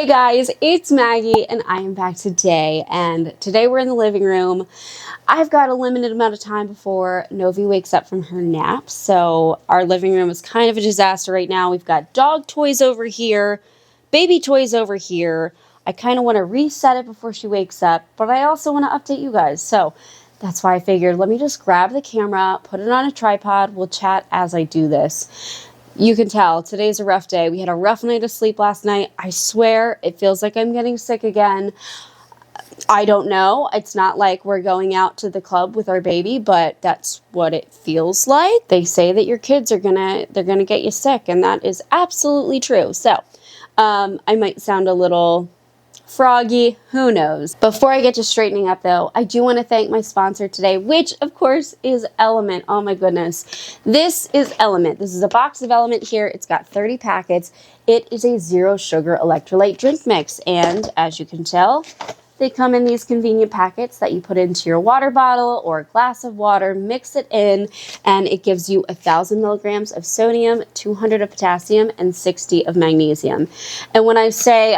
Hey guys, it's Maggie and I am back today, and today we're in the living room. I've got a limited amount of time before Novi wakes up from her nap, so our living room is kind of a disaster right now. We've got dog toys over here, baby toys over here. I kind of want to reset it before she wakes up, but I also want to update you guys, so that's why I figured let me just grab the camera, put it on a tripod, we'll chat as I do this. You can tell today's a rough day. We had a rough night of sleep last night. I swear it feels like I'm getting sick again. I don't know. It's not like we're going out to the club with our baby, but that's what it feels like. They say that your kids are they're gonna get you sick, and that is absolutely true. So I might sound a little froggy, who knows. Before I get to straightening up though, I do want to thank my sponsor today, which of course is Element. Oh my goodness. This is Element. This is a box of Element here. It's got 30 packets. It is a zero sugar electrolyte drink mix. And as you can tell, they come in these convenient packets that you put into your water bottle or a glass of water, mix it in, and it gives you 1,000 milligrams of sodium, 200 of potassium, and 60 of magnesium. And when I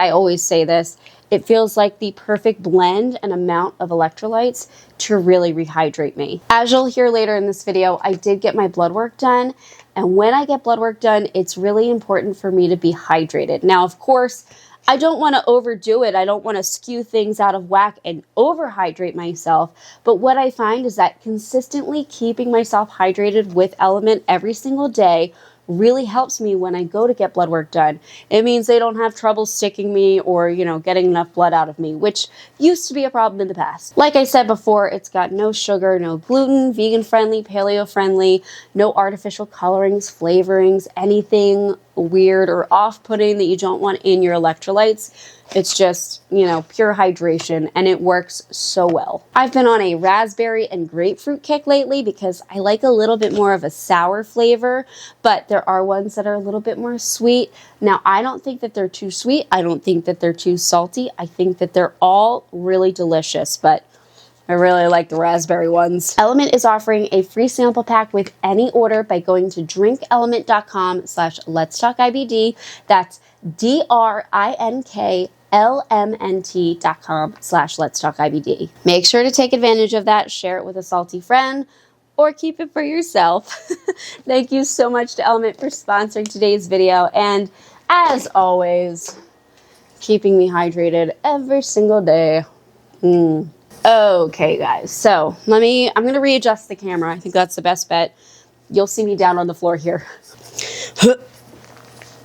always say this, it feels like the perfect blend and amount of electrolytes to really rehydrate me. As you'll hear later in this video, I did get my blood work done. And when I get blood work done, it's really important for me to be hydrated. Now, of course, I don't want to overdo it. I don't want to skew things out of whack and overhydrate myself. But what I find is that consistently keeping myself hydrated with Element every single day really helps me when I go to get blood work done. It means they don't have trouble sticking me or, getting enough blood out of me, which used to be a problem in the past. Like I said before, it's got no sugar, no gluten, vegan friendly, paleo friendly, no artificial colorings, flavorings, anything weird or off-putting that you don't want in your electrolytes. It's just, pure hydration, and it works so well. I've been on a raspberry and grapefruit kick lately because I like a little bit more of a sour flavor, but there are ones that are a little bit more sweet. Now, I don't think that they're too sweet. I don't think that they're too salty. I think that they're all really delicious, but I really like the raspberry ones. Element is offering a free sample pack with any order by going to drinkelement.com/LetsTalkIBD. That's DRINKLMNT.com/LetsTalkIBD. Make sure to take advantage of that. Share it with a salty friend or keep it for yourself. Thank you so much to Element for sponsoring today's video. And as always, keeping me hydrated every single day. Okay, guys, so I'm going to readjust the camera. I think that's the best bet. You'll see me down on the floor here.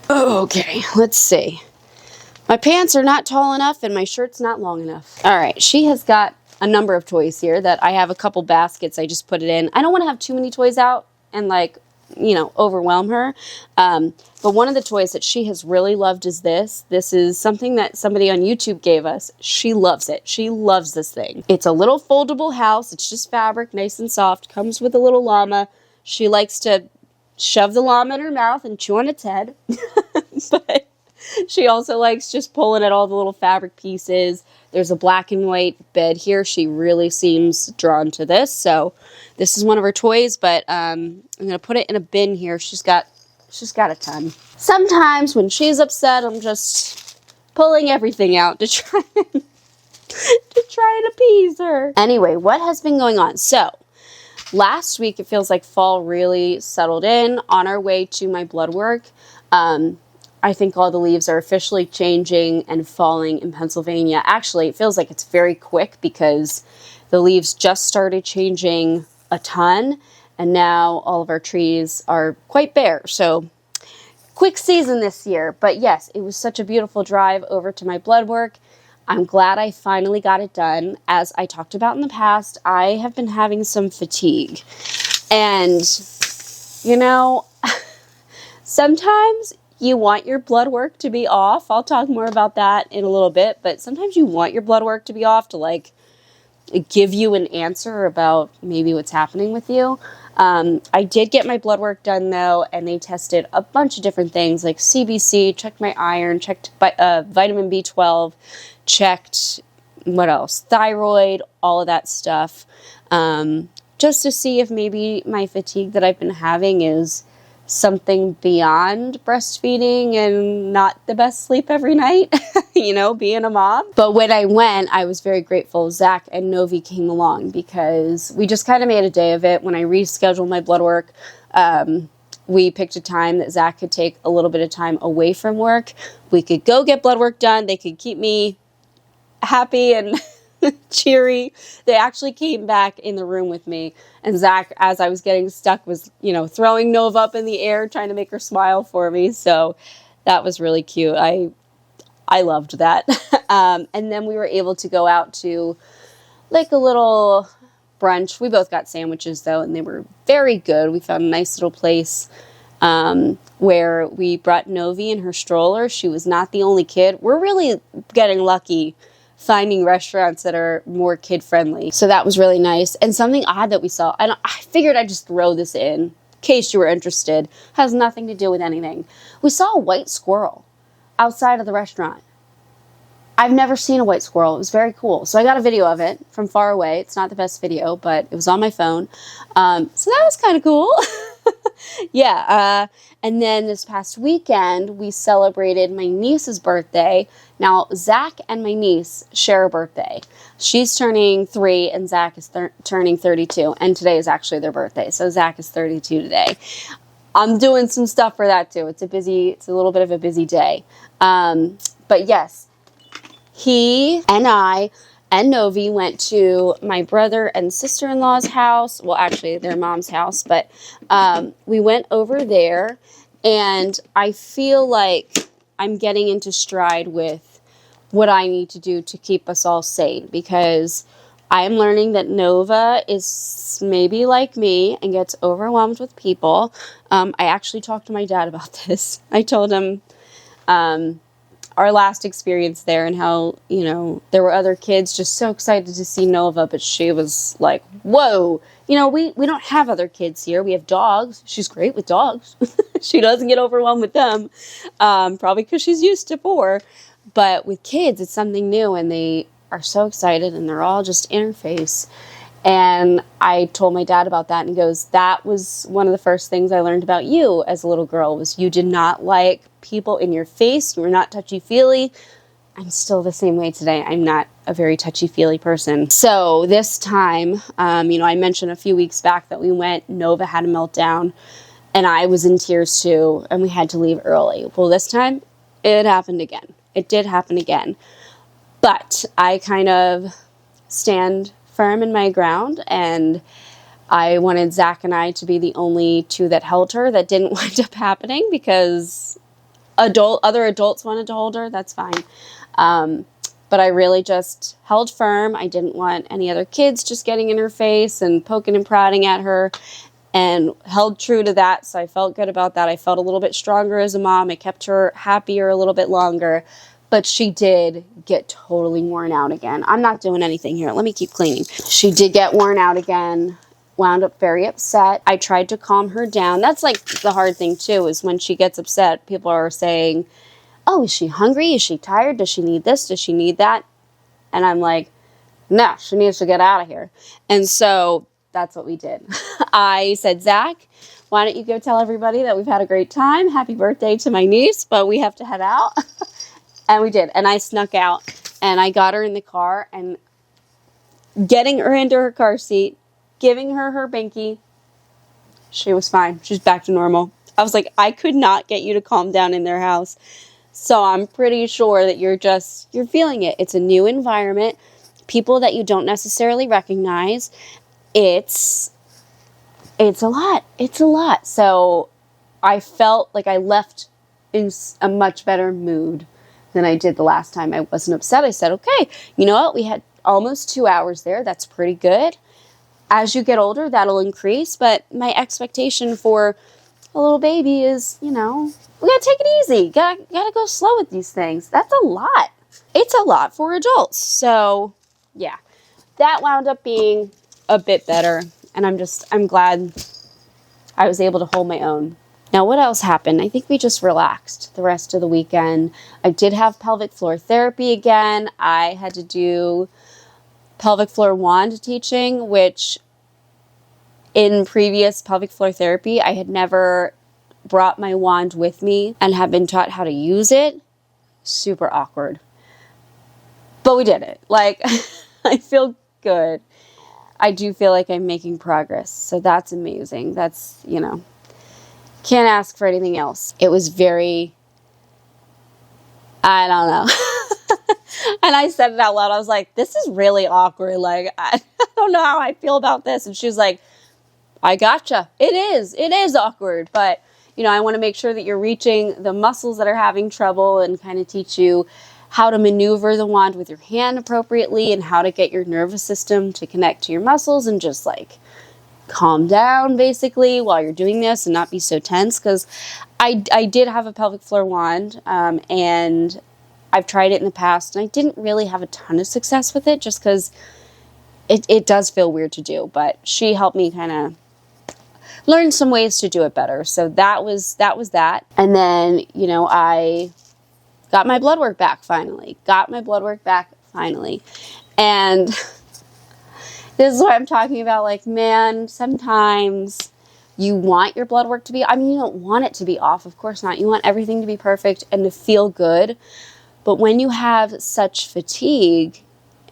Okay, let's see. My pants are not tall enough and my shirt's not long enough. All right, she has got a number of toys here that I have a couple baskets. I just put it in. I don't want to have too many toys out and overwhelm her. But one of the toys that she has really loved is this. This is something that somebody on YouTube gave us. She loves it. She loves this thing. It's a little foldable house. It's just fabric, nice and soft. Comes with a little llama. She likes to shove the llama in her mouth and chew on its head. But she also likes just pulling at all the little fabric pieces. There's a black and white bed here. She really seems drawn to this. So this is one of her toys, but I'm going to put it in a bin here. She's got a ton. Sometimes when she's upset, I'm just pulling everything out to try and appease her. Anyway, what has been going on? So last week, it feels like fall really settled in. On our way to my blood work, I think all the leaves are officially changing and falling in Pennsylvania. Actually, it feels like it's very quick because the leaves just started changing a ton, and now all of our trees are quite bare. So quick season this year. But yes, it was such a beautiful drive over to my blood work. I'm glad I finally got it done. As I talked about in the past, I have been having some fatigue. And, sometimes you want your blood work to be off. I'll talk more about that in a little bit, but sometimes you want your blood work to be off to give you an answer about maybe what's happening with you. I did get my blood work done though, and they tested a bunch of different things like CBC, checked my iron, checked vitamin B12, checked what else? Thyroid, all of that stuff. Just to see if maybe my fatigue that I've been having is something beyond breastfeeding and not the best sleep every night. you know, being a mom. But when I went, I was very grateful Zach and Novi came along because we just kind of made a day of it. When I rescheduled my blood work, we picked a time that Zach could take a little bit of time away from work. We could go get blood work done. They could keep me happy and cheery. They actually came back in the room with me, and Zach, as I was getting stuck, was, you know, throwing Nova up in the air, trying to make her smile for me. So that was really cute. I loved that. And then we were able to go out to like a little brunch. We both got sandwiches though, and they were very good. We found a nice little place where we brought Novi in her stroller. She was not the only kid. We're really getting lucky finding restaurants that are more kid-friendly. So that was really nice. And something odd that we saw, I figured I'd just throw this in case you were interested, has nothing to do with anything. We saw a white squirrel outside of the restaurant. I've never seen a white squirrel. It was very cool. So I got a video of it from far away. It's not the best video, but it was on my phone. So that was kind of cool. Yeah. And then this past weekend, we celebrated my niece's birthday. Now, Zach and my niece share a birthday. She's turning 3 and Zach is turning 32. And today is actually their birthday. So Zach is 32 today. I'm doing some stuff for that too. It's a little bit of a busy day. But yes, he and I and Novi went to my brother and sister-in-law's house. Well, actually, their mom's house. But we went over there, and I feel like I'm getting into stride with what I need to do to keep us all sane, because I am learning that Nova is maybe like me and gets overwhelmed with people. I actually talked to my dad about this. I told him our last experience there and how, you know, there were other kids just so excited to see Nova, but she was like, whoa, you know, we don't have other kids here. We have dogs. She's great with dogs. She doesn't get overwhelmed with them, probably because she's used to 4. But with kids, it's something new, and they are so excited, and they're all just in her face. And I told my dad about that, and he goes, that was one of the first things I learned about you as a little girl, was you did not like people in your face. You were not touchy-feely. I'm still the same way today. I'm not a very touchy-feely person. So this time, you know, I mentioned a few weeks back that we went, Nova had a meltdown, and I was in tears too, and we had to leave early. Well, this time, it happened again. It did happen again. But I kind of stand firm in my ground, and I wanted Zach and I to be the only 2 that held her. That didn't wind up happening because other adults wanted to hold her. That's fine. But I really just held firm. I didn't want any other kids just getting in her face and poking and prodding at her, and held true to that. So I felt good about that. I felt a little bit stronger as a mom. I kept her happier a little bit longer. But she did get totally worn out again. I'm not doing anything here. Let me keep cleaning. She did get worn out again, wound up very upset. I tried to calm her down. That's like the hard thing too, is when she gets upset, people are saying, oh, is she hungry? Is she tired? Does she need this? Does she need that? And I'm like, no, she needs to get out of here. And so that's what we did. I said, Zach, why don't you go tell everybody that we've had a great time? Happy birthday to my niece, but we have to head out. And we did. And I snuck out, and I got her in the car, and getting her into her car seat, giving her her binky, she was fine. She's back to normal. I was like, I could not get you to calm down in their house. So I'm pretty sure that you're feeling it. It's a new environment. People that you don't necessarily recognize. It's a lot. It's a lot. So I felt like I left in a much better mood than I did the last time. I wasn't upset. I said, okay, you know what? We had almost 2 hours there. That's pretty good. As you get older, that'll increase. But my expectation for a little baby is, you know, we gotta take it easy. Gotta go slow with these things. That's a lot. It's a lot for adults. So yeah, that wound up being a bit better. And I'm glad I was able to hold my own. Now, what else happened? I think we just relaxed the rest of the weekend. I did have pelvic floor therapy again. I had to do pelvic floor wand teaching, which in previous pelvic floor therapy, I had never brought my wand with me and have been taught how to use it. Super awkward. But we did it. Like, I feel good. I do feel like I'm making progress. So that's amazing. That's, you know, can't ask for anything else. It was very, I don't know. And I said it out loud. I was like, this is really awkward. Like, I don't know how I feel about this. And she was like, I gotcha. It is awkward. But, you know, I want to make sure that you're reaching the muscles that are having trouble and kind of teach you how to maneuver the wand with your hand appropriately and how to get your nervous system to connect to your muscles and just like calm down basically while you're doing this and not be so tense. Because I did have a pelvic floor wand and I've tried it in the past and I didn't really have a ton of success with it just because it does feel weird to do. But she helped me kind of learn some ways to do it better. So that was that. And then, you know, I got my blood work back finally. And this is what I'm talking about. Like, man, sometimes you want your blood work to be, I mean, you don't want it to be off. Of course not. You want everything to be perfect and to feel good. But when you have such fatigue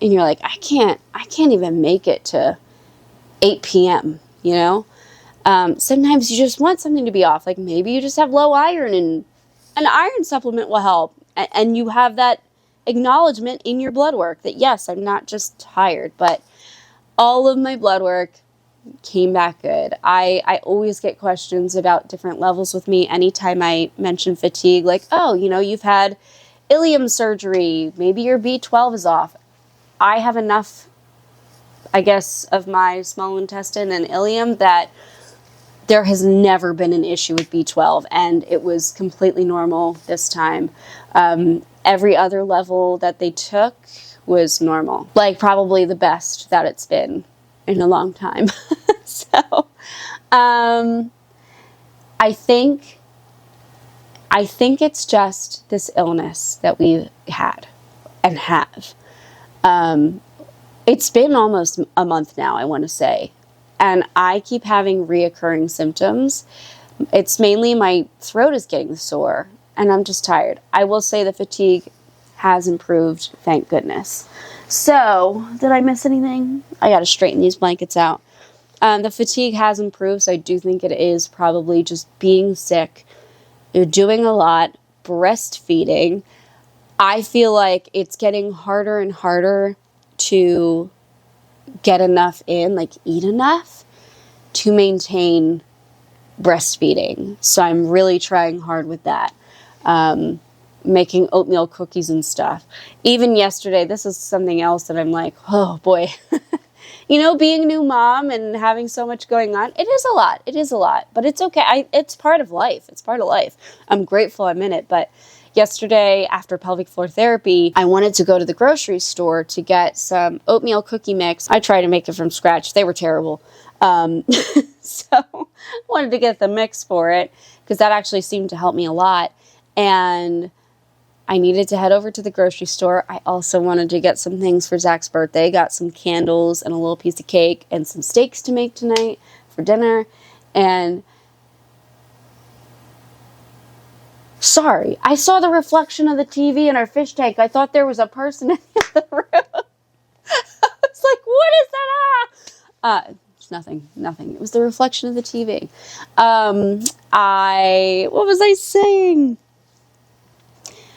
and you're like, I can't even make it to 8 p.m., you know? Sometimes you just want something to be off. Like maybe you just have low iron and an iron supplement will help. And you have that acknowledgement in your blood work that, yes, I'm not just tired, but all of my blood work came back good. I always get questions about different levels with me anytime I mention fatigue, like, oh, you know, you've had ileum surgery, maybe your B12 is off. I have enough, I guess, of my small intestine and ileum that there has never been an issue with B12, and it was completely normal this time. Every other level that they took was normal. Like probably the best that it's been in a long time. So, I think it's just this illness that we had and have. It's been almost a month now, I want to say. And I keep having reoccurring symptoms. It's mainly my throat is getting sore and I'm just tired. I will say the fatigue has improved, thank goodness. So, did I miss anything? I got to straighten these blankets out. The fatigue has improved, so I do think it is probably just being sick. You're doing a lot, breastfeeding. I feel like it's getting harder and harder to get enough in, like eat enough to maintain breastfeeding. So I'm really trying hard with that. Making oatmeal cookies and stuff. Even yesterday, this is something else that I'm like, oh boy. You know, being a new mom and having so much going on, it is a lot, but it's okay. It's part of life. I'm grateful I'm in it. But yesterday, after pelvic floor therapy, I wanted to go to the grocery store to get some oatmeal cookie mix. I tried to make it from scratch. They were terrible. So I wanted to get the mix for it because that actually seemed to help me a lot. And I needed to head over to the grocery store. I also wanted to get some things for Zach's birthday. Got some candles and a little piece of cake and some steaks to make tonight for dinner. And sorry, I saw the reflection of the TV in our fish tank. I thought there was a person in the other room. I was like, what is that? It's nothing. It was the reflection of the TV. What was I saying?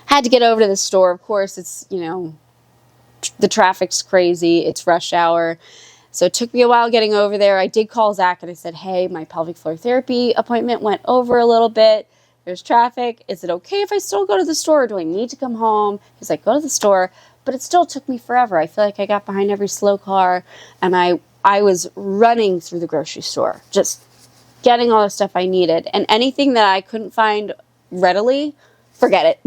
Had to get over to the store. Of course, it's, you know, the traffic's crazy. It's rush hour. So it took me a while getting over there. I did call Zach and I said, hey, my pelvic floor therapy appointment went over a little bit. There's traffic. Is it okay if I still go to the store? Or do I need to come home? He's like, go to the store. But it still took me forever. I feel like I got behind every slow car. And I was running through the grocery store, just getting all the stuff I needed. And anything that I couldn't find readily, forget it.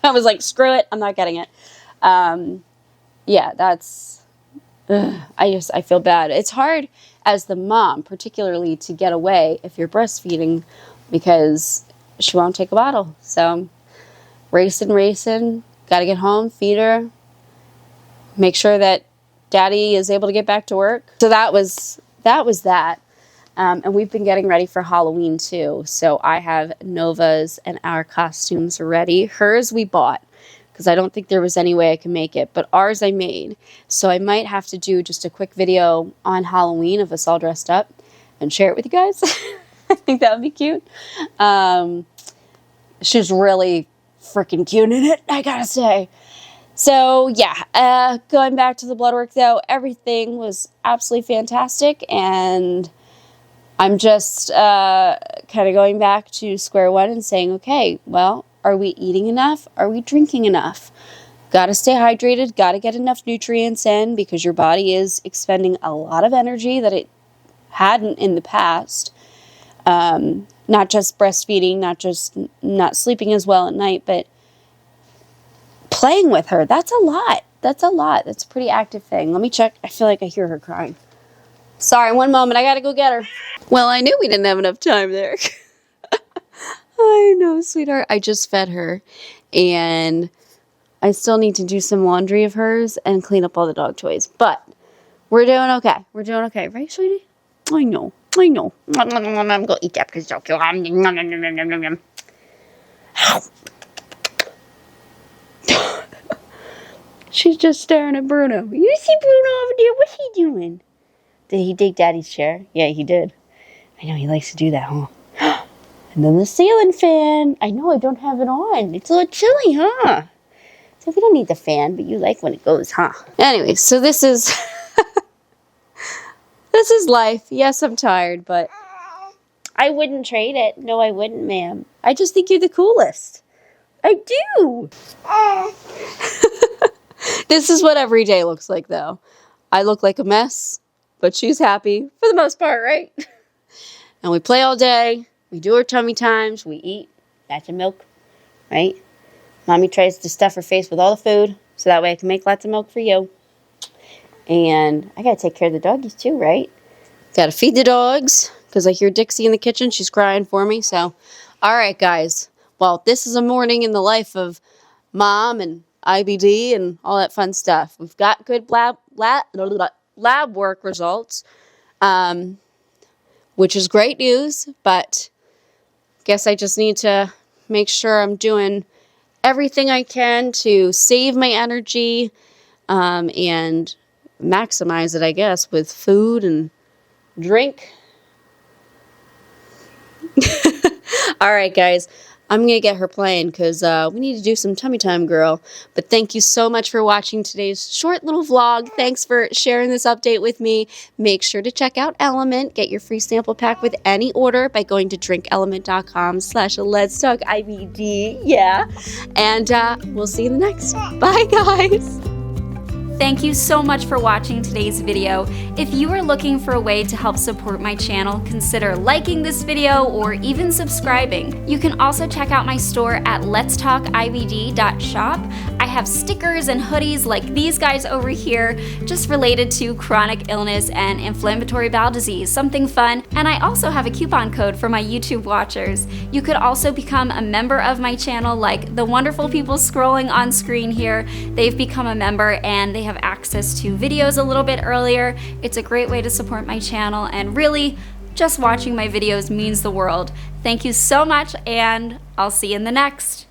I was like, screw it. I'm not getting it. Yeah, that's, I feel bad. It's hard as the mom, particularly to get away if you're breastfeeding because she won't take a bottle. So racing, got to get home, feed her, make sure that daddy is able to get back to work. So that was that. And we've been getting ready for Halloween too. So I have Nova's and our costumes ready. Hers we bought because I don't think there was any way I could make it, but ours I made. So I might have to do just a quick video on Halloween of us all dressed up and share it with you guys. I think that would be cute. She's really freaking cute in it, I gotta say. So yeah, going back to the blood work though, everything was absolutely fantastic, and I'm just kind of going back to square one and saying, okay, well, are we eating enough? Are we drinking enough? Got to stay hydrated, got to get enough nutrients in, because your body is expending a lot of energy that it hadn't in the past. Not just breastfeeding, not just not sleeping as well at night, but playing with her. That's a lot. That's a lot. That's a pretty active thing. Let me check. I feel like I hear her crying. Sorry, one moment. I got to go get her. Well, I knew we didn't have enough time there. I know, sweetheart. I just fed her, and I still need to do some laundry of hers and clean up all the dog toys. But we're doing okay. We're doing okay. Right, sweetie? I know. I know. I'm going to eat that because it's so cute. She's just staring at Bruno. You see Bruno over there? What's he doing? Did he take Daddy's chair? Yeah, he did. I know he likes to do that, huh? And then the ceiling fan. I know I don't have it on. It's a little chilly, huh? So we don't need the fan, but you like when it goes, huh? Anyway, so this is this is life. Yes, I'm tired, but I wouldn't trade it. No, I wouldn't, ma'am. I just think you're the coolest. I do. This is what every day looks like, though. I look like a mess, but she's happy for the most part, right? And we play all day. We do our tummy times. We eat lots of milk, right? Mommy tries to stuff her face with all the food, so that way I can make lots of milk for you. And I got to take care of the doggies too, right? Got to feed the dogs, because I hear Dixie in the kitchen. She's crying for me. So, all right, guys. Well, this is a morning in the life of Mom and IBD and all that fun stuff. We've got good lab work results, which is great news, but guess I just need to make sure I'm doing everything I can to save my energy and maximize it, I guess, with food and drink. All right, guys. I'm going to get her playing because we need to do some tummy time, girl. But thank you so much for watching today's short little vlog. Thanks for sharing this update with me. Make sure to check out Element. Get your free sample pack with any order by going to drinkelement.com/LetsTalkIBD. Yeah. And we'll see you in the next. Bye, guys. Thank you so much for watching today's video. If you are looking for a way to help support my channel, consider liking this video or even subscribing. You can also check out my store at LetsTalkIBD.shop. I have stickers and hoodies like these guys over here, just related to chronic illness and inflammatory bowel disease, something fun. And I also have a coupon code for my YouTube watchers. You could also become a member of my channel like the wonderful people scrolling on screen here. They've become a member and they have access to videos a little bit earlier. It's a great way to support my channel, and really, just watching my videos means the world. Thank you so much, and I'll see you in the next.